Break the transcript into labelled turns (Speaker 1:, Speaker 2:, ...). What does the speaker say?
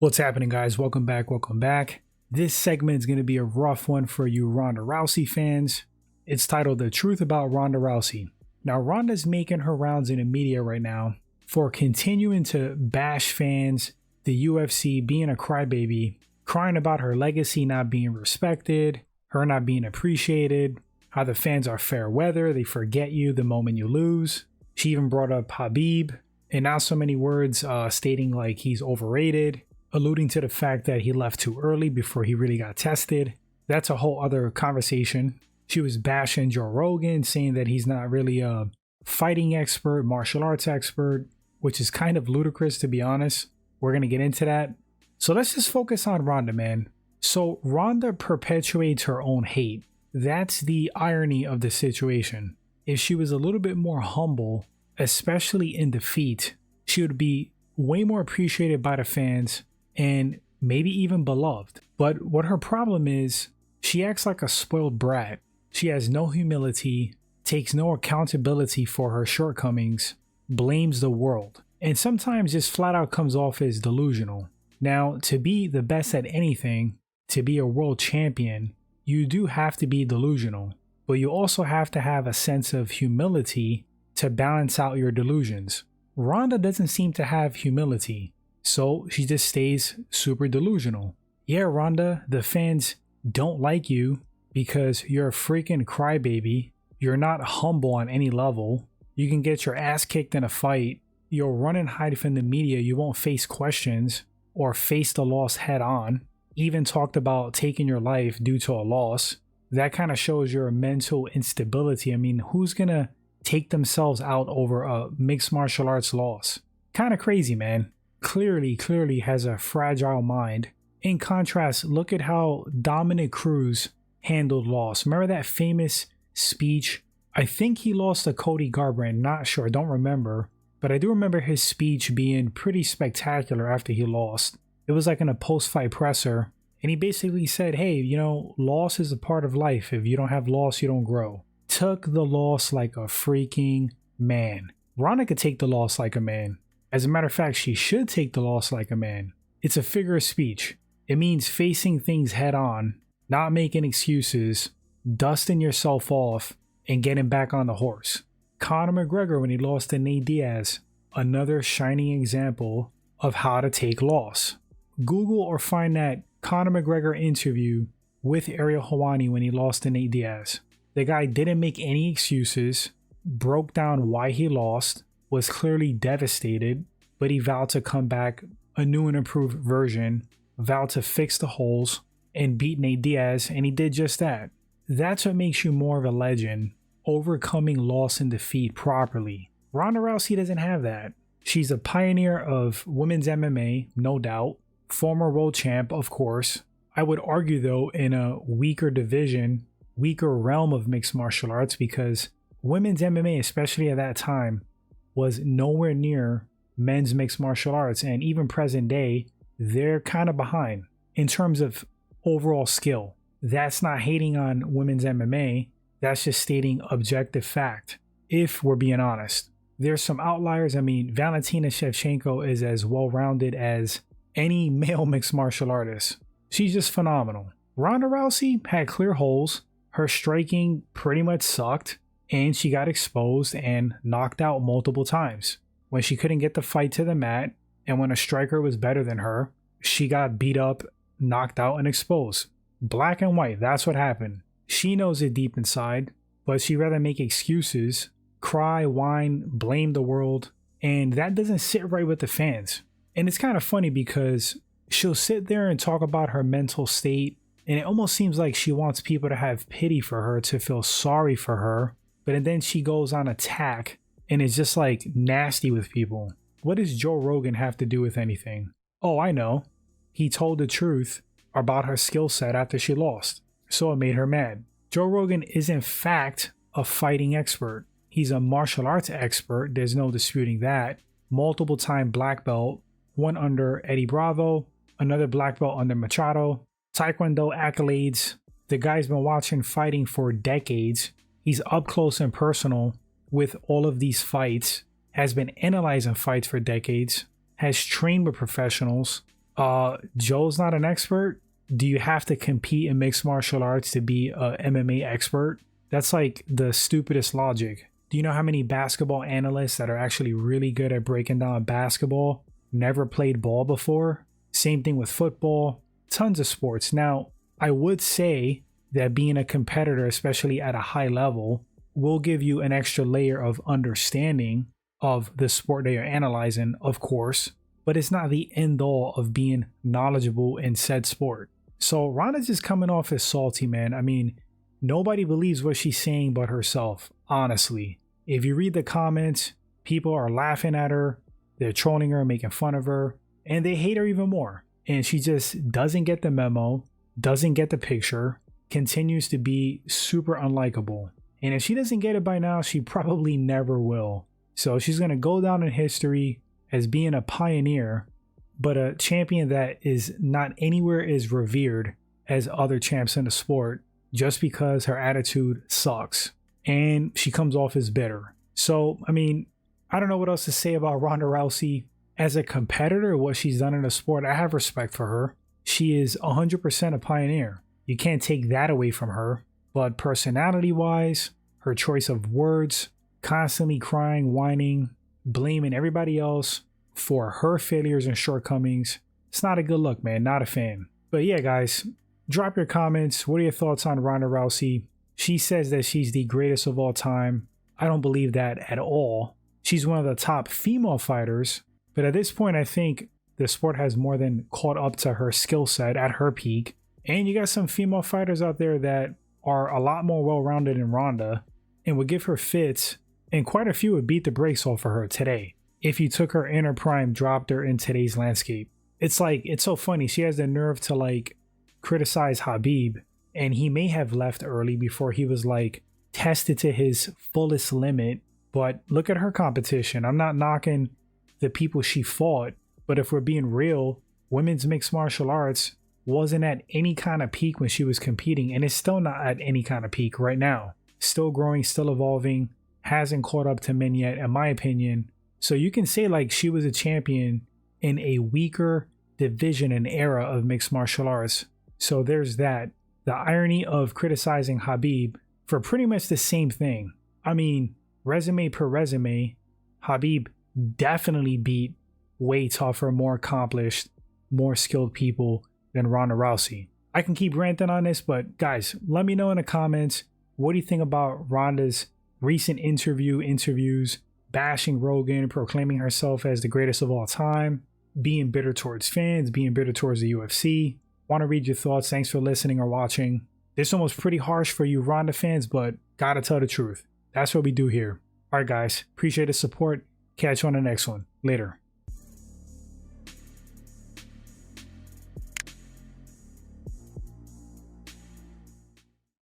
Speaker 1: What's happening, guys? Welcome back. Welcome back. This segment is going to be a rough one for you Ronda Rousey fans. It's titled The Truth About Ronda Rousey. Now, Ronda's making her rounds in the media right now for continuing to bash fans, the UFC, being a crybaby, crying about her legacy not being respected, her not being appreciated, how the fans are fair weather, they forget you the moment you lose. She even brought up Habib, and not so many words stating like he's overrated, alluding to the fact that he left too early before he really got tested. That's a whole other conversation. She was bashing Joe Rogan, saying that he's not really a fighting expert, martial arts expert, which is kind of ludicrous, to be honest. We're going to get into that. So let's just focus on Ronda, man. So Ronda perpetuates her own hate. That's the irony of the situation. If she was a little bit more humble, especially in defeat, she would be way more appreciated by the fans and maybe even beloved. But what her problem is, she acts like a spoiled brat. She has no humility, takes no accountability for her shortcomings, blames the world, and sometimes just flat out comes off as delusional. Now, to be the best at anything, to be a world champion, you do have to be delusional, but you also have to have a sense of humility to balance out your delusions. Ronda doesn't seem to have humility, so she just stays super delusional. Yeah, Ronda, the fans don't like you because you're a freaking crybaby. You're not humble on any level. You can get your ass kicked in a fight. You'll run and hide from the media. You won't face questions or face the loss head on. Even talked about taking your life due to a loss. That kind of shows your mental instability. I mean, who's gonna take themselves out over a mixed martial arts loss? Kind of crazy, man. Clearly has a fragile mind. In contrast, look at how Dominic Cruz handled loss. Remember that famous speech? I think he lost to Cody Garbrandt, not sure, don't remember. But I do remember his speech being pretty spectacular after he lost. It was like in a post-fight presser. And he basically said, hey, you know, loss is a part of life. If you don't have loss, you don't grow. Took the loss like a freaking man. Ronda could take the loss like a man. As a matter of fact, she should take the loss like a man. It's a figure of speech. It means facing things head on, not making excuses, dusting yourself off, and getting back on the horse. Conor McGregor, when he lost to Nate Diaz, another shining example of how to take loss. Google or find that Conor McGregor interview with Ariel Helwani when he lost to Nate Diaz. The guy didn't make any excuses, broke down why he lost, was clearly devastated, but he vowed to come back a new and improved version, vowed to fix the holes and beat Nate Diaz, and he did just that. That's what makes you more of a legend, overcoming loss and defeat properly. Ronda Rousey doesn't have that. She's a pioneer of women's MMA, no doubt, former world champ, of course. I would argue, though, in a weaker division, weaker realm of mixed martial arts, because women's MMA, especially at that time, was nowhere near men's mixed martial arts, and even present day, they're kind of behind in terms of overall skill. That's not hating on women's MMA, that's just stating objective fact, if we're being honest. There's some outliers. I mean, Valentina Shevchenko is as well-rounded as any male mixed martial artist. She's just phenomenal. Ronda Rousey had clear holes. Her striking pretty much sucked, and she got exposed and knocked out multiple times. When she couldn't get the fight to the mat, and when a striker was better than her, she got beat up, knocked out, and exposed. Black and white, that's what happened. She knows it deep inside, but she'd rather make excuses, cry, whine, blame the world, and that doesn't sit right with the fans. And it's kind of funny because she'll sit there and talk about her mental state, and it almost seems like she wants people to have pity for her, to feel sorry for her, but then she goes on attack and is just like nasty with people. What does Joe Rogan have to do with anything? Oh, I know. He told the truth about her skill set after she lost, so it made her mad. Joe Rogan is in fact a fighting expert. He's a martial arts expert, there's no disputing that. Multiple time black belt, one under Eddie Bravo, another black belt under Machado. Taekwondo accolades. The guy's been watching fighting for decades. He's up close and personal with all of these fights, has been analyzing fights for decades, has trained with professionals, Joe's not an expert. Do you have to compete in mixed martial arts to be a MMA expert? That's like the stupidest logic. Do you know how many basketball analysts that are actually really good at breaking down basketball never played ball before? Same thing with football, tons of sports. Now, I would say that being a competitor, especially at a high level, will give you an extra layer of understanding of the sport that you're analyzing, of course, but it's not the end all of being knowledgeable in said sport. So Ronda's just coming off as salty, man. I mean, nobody believes what she's saying but herself, honestly. If you read the comments, people are laughing at her, they're trolling her, making fun of her, and they hate her even more. And she just doesn't get the memo, doesn't get the picture, continues to be super unlikable. And if she doesn't get it by now, she probably never will. So she's going to go down in history as being a pioneer, but a champion that is not anywhere as revered as other champs in the sport just because her attitude sucks. And she comes off as bitter. So, I mean, I don't know what else to say about Ronda Rousey. As a competitor, what she's done in the sport, I have respect for her. She is 100% a pioneer. You can't take that away from her. But personality-wise, her choice of words, constantly crying, whining, blaming everybody else for her failures and shortcomings, it's not a good look, man. Not a fan. But yeah, guys, drop your comments. What are your thoughts on Ronda Rousey? She says that she's the greatest of all time. I don't believe that at all. She's one of the top female fighters, but at this point, I think the sport has more than caught up to her skill set at her peak. And you got some female fighters out there that are a lot more well-rounded than Ronda and would give her fits, and quite a few would beat the brakes off of her today if you took her in her prime, dropped her in today's landscape. It's like, it's so funny. She has the nerve to like criticize Khabib, and he may have left early before he was like tested to his fullest limit. But look at her competition. I'm not knocking the people she fought, but if we're being real, women's mixed martial arts wasn't at any kind of peak when she was competing, and it's still not at any kind of peak right now. Still growing, still evolving, hasn't caught up to men yet, in my opinion. So you can say like she was a champion in a weaker division and era of mixed martial arts. So there's that. The irony of criticizing Khabib for pretty much the same thing. I mean, resume per resume, Khabib definitely beat way tougher, more accomplished, more skilled people than Ronda Rousey. I can keep ranting on this, but guys, let me know in the comments, what do you think about Ronda's recent interviews, bashing Rogan, proclaiming herself as the greatest of all time, being bitter towards fans, being bitter towards the UFC. Want to read your thoughts. Thanks for listening or watching. This one was pretty harsh for you Ronda fans, but gotta tell the truth. That's what we do here. All right, guys. Appreciate the support. Catch you on the next one. Later.